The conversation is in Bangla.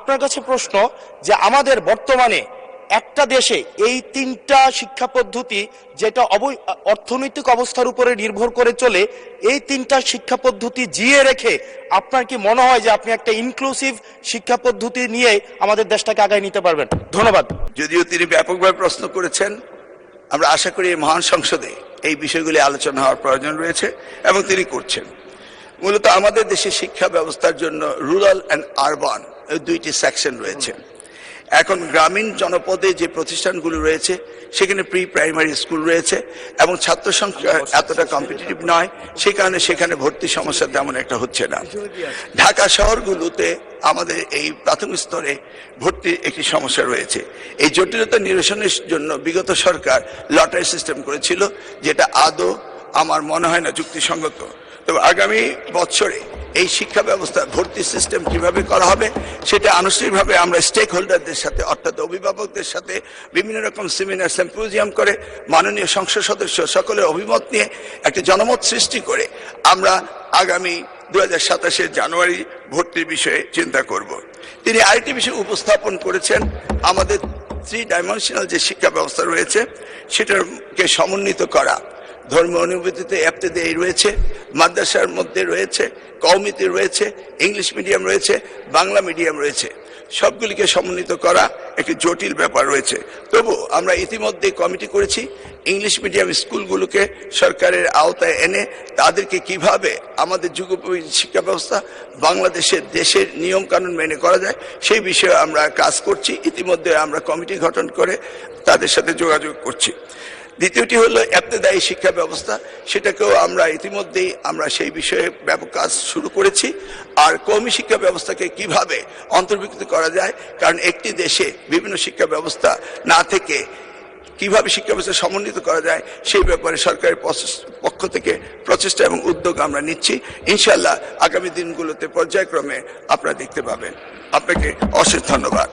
আপনার কাছে প্রশ্ন যে আমাদের বর্তমানে একটা দেশে এই তিনটা শিক্ষা পদ্ধতি যেটা অর্থনৈতিক অবস্থার উপরে নির্ভর করে চলে, এই তিনটা শিক্ষা পদ্ধতি জিয়ে রেখে আপনার কি মনে হয় যে আপনি একটা ইনক্লুসিভ শিক্ষা পদ্ধতি নিয়ে আমাদের দেশটাকে আগায় নিতে পারবেন? ধন্যবাদ। যদিও তিনি ব্যাপকভাবে প্রশ্ন করেছেন, আমরা আশা করি মহান সংসদে এই বিষয়গুলি আলোচনা হওয়ার প্রয়োজন রয়েছে এবং তিনি করছেন। মূলত আমাদের দেশে শিক্ষা ব্যবস্থার জন্য রুরাল অ্যান্ড আরবান দুইটি সেকশন রয়েছে। এখন গ্রামীণ জনপদে যে প্রতিষ্ঠানগুলো রয়েছে সেখানে প্রি প্রাইমারি স্কুল রয়েছে এবং ছাত্র সংখ্যা এতটা কম্পিটিটিভ নয়, সে কারণে সেখানে ভর্তি সমস্যা তেমন একটা হচ্ছে না। ঢাকা শহরগুলোতে আমাদের এই প্রাথমিক স্তরে ভর্তির একটি সমস্যা রয়েছে। এই জটিলতা নিরসনের জন্য বিগত সরকার লটারি সিস্টেম করেছিল, যেটা আদৌ আমার মনে হয় না যুক্তিসঙ্গত। তবে আগামী বছরে এই শিক্ষা ব্যবস্থা ভর্তি সিস্টেম কিভাবে করা হবে সেটা আনুষ্ঠানিকভাবে আমরা স্টেক হোল্ডারদের সাথে অর্থাৎ অভিভাবকদের সাথে বিভিন্ন রকম সেমিনার সিম্পোজিয়াম করে মাননীয় সংসদ সদস্য সকলের অভিমত নিয়ে একটা জনমত সৃষ্টি করে আমরা আগামী 2027 জানুয়ারি ভর্তির বিষয়ে চিন্তা করব। তিনি আরেকটি বিষয় উপস্থাপন করেছেন, আমাদের 3 ডাইমেনশনাল যে শিক্ষা ব্যবস্থা রয়েছে সেটাকে সমন্বিত করা। ধর্মীয় অনুভূতিতে ইবতেদায়ী রয়েছে, মাদ্রাসার মধ্যে রয়েছে, কওমিতে রয়েছে, ইংলিশ মিডিয়াম রয়েছে, বাংলা মিডিয়াম রয়েছে। সবগুলিকে সমন্বিত করা একটি জটিল ব্যাপার রয়েছে। তবু আমরা ইতিমধ্যে কমিটি করেছি ইংলিশ মিডিয়াম স্কুলগুলোকে সরকারের আওতায় এনে তাদেরকে কিভাবে আমাদের যুগোপযোগী শিক্ষা ব্যবস্থা বাংলাদেশের দেশের নিয়ম কানুন মেনে করা যায় সেই বিষয়ে আমরা কাজ করছি। ইতিমধ্যে আমরা কমিটি গঠন করে তাদের সাথে যোগাযোগ করছি। দ্বিতীয়টি হলো ইবতেদায়ী শিক্ষা ব্যবস্থা, সেটাকেও আমরা ইতিমধ্যেই আমরা সেই বিষয়ে ব্যাপক কাজ শুরু করেছি। আর কওমি শিক্ষা ব্যবস্থাকে কিভাবে অন্তর্ভুক্ত করা যায়, কারণ একটি দেশে বিভিন্ন শিক্ষা ব্যবস্থা না থেকে কিভাবে শিক্ষা ব্যবস্থা সমন্বিত করা যায় সেই ব্যাপারে সরকারের পক্ষ থেকে প্রচেষ্টা এবং উদ্যোগ আমরা নিচ্ছি। ইনশাআল্লাহ আগামী দিনগুলোতে পর্যায়ক্রমে আপনারা দেখতে পাবেন। আপনাকে অশেষ ধন্যবাদ।